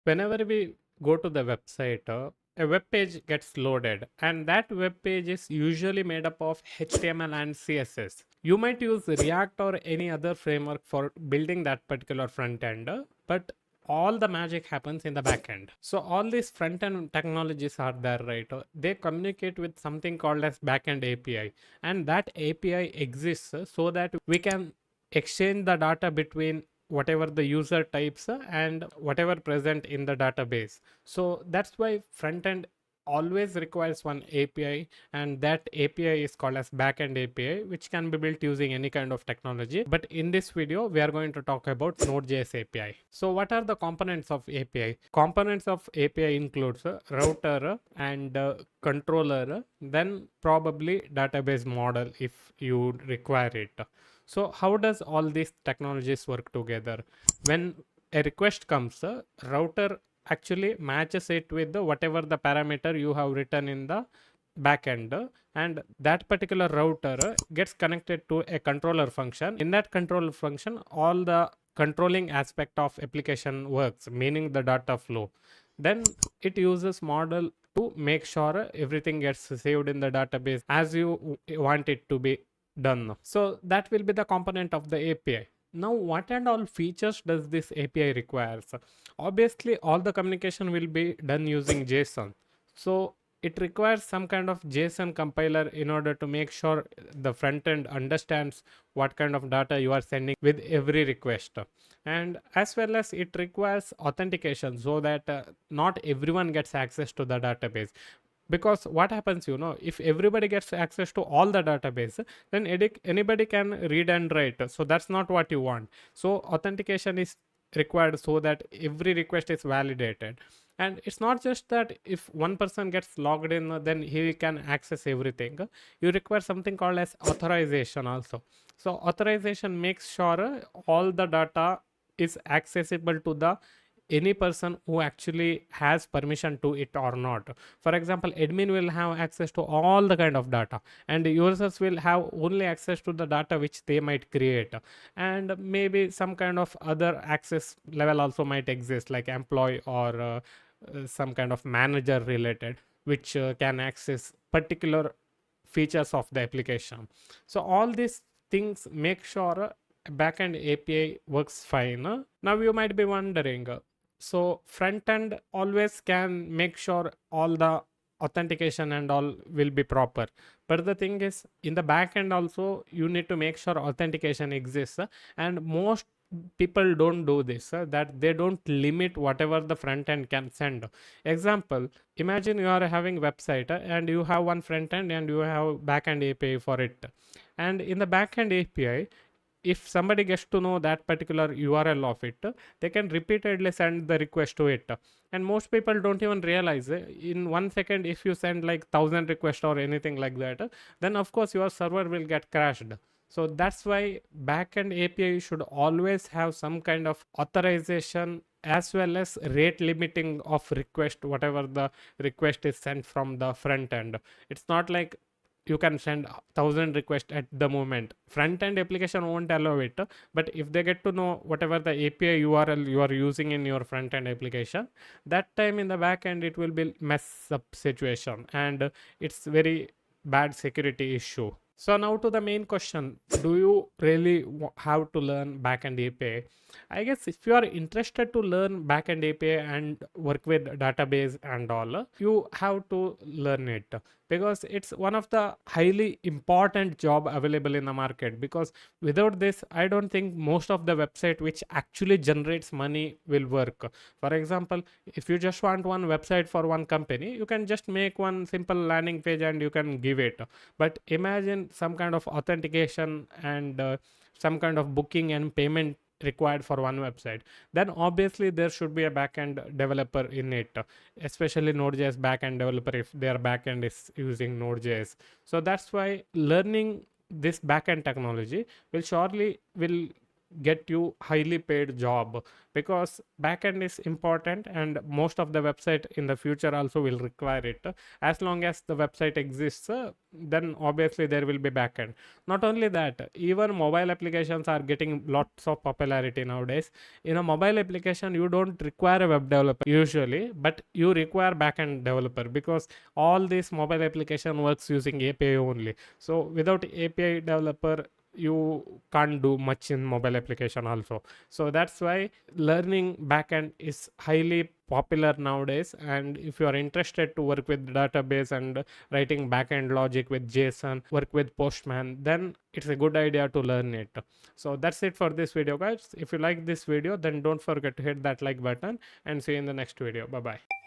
Whenever we go to the website, a web page gets loaded, and that web page is usually made up of HTML and CSS. You might use React or any other framework for building that particular front end, but all the magic happens in the back end. So all these front end technologies are there, right? They communicate with something called as backend API, and that API exists so that we can exchange the data between whatever the user types and whatever present in the database. So that's why front end always requires one API, and that API is called as backend API, which can be built using any kind of technology. But in this video, we are going to talk about Node.js API. So what are the components of API? Components of API includes a router and controller, then probably database model if you require it. So how does all these technologies work together? When a request comes, router actually matches it with whatever the parameter you have written in the backend, and that particular router gets connected to a controller function. In that controller function, all the controlling aspect of application works, meaning the data flow. Then it uses model to make sure everything gets saved in the database as you want it to be done. So that will be the component of the API. Now, what and all features does this API requires? Obviously, all the communication will be done using JSON. So it requires some kind of JSON compiler in order to make sure the front end understands what kind of data you are sending with every request. And as well as it requires authentication so that not everyone gets access to the database. Because what happens, if everybody gets access to all the database, then anybody can read and write, so that's not what you want. So authentication is required so that every request is validated. And it's not just that if one person gets logged in, then he can access everything. You require something called as authorization also. So authorization makes sure all the data is accessible to the any person who actually has permission to it or not. For example, admin will have access to all the kind of data, and users will have only access to the data which they might create. And maybe some kind of other access level also might exist, like employee or some kind of manager related, which can access particular features of the application. So all these things make sure a backend API works fine. Now you might be wondering, so front end always can make sure all the authentication and all will be proper, but the thing is in the back end also you need to make sure authentication exists, and most people don't do this, that they don't limit whatever the front end can send. Example, imagine you are having website, and you have one front end and you have back end API for it. And in the back end API, if somebody gets to know that particular URL of it, they can repeatedly send the request to it. And most people don't even realize, in 1 second if you send like 1,000 requests or anything like that, then of course your server will get crashed. So that's why backend API should always have some kind of authorization as well as rate limiting of request, whatever the request is sent from the front end. It's not like you can send 1,000 requests at the moment. Front end application won't allow it, but if they get to know whatever the API URL you are using in your front end application, that time in the back end it will be mess up situation, and it's very bad security issue. So now to the main question, do you really have to learn backend API? I guess if you are interested to learn backend API and work with database and all, you have to learn it, because it's one of the highly important job available in the market. Because without this, I don't think most of the website which actually generates money will work. For example, if you just want one website for one company, you can just make one simple landing page and you can give it. But imagine some kind of authentication and some kind of booking and payment required for one website, then obviously there should be a backend developer in it, especially Node.js backend developer if their backend is using Node.js. So that's why learning this backend technology will surely will get you highly paid job, because backend is important and most of the website in the future also will require it. As long as the website exists, then obviously there will be backend. Not only that, even mobile applications are getting lots of popularity nowadays. In a mobile application you don't require a web developer usually, but you require backend developer, because all this mobile application works using API only. So without API developer you can't do much in mobile application also. So that's why learning backend is highly popular nowadays. And if you are interested to work with database and writing backend logic with JSON, work with Postman, then it's a good idea to learn it. So that's it for this video, guys. If you like this video, then don't forget to hit that like button, and see you in the next video. Bye bye.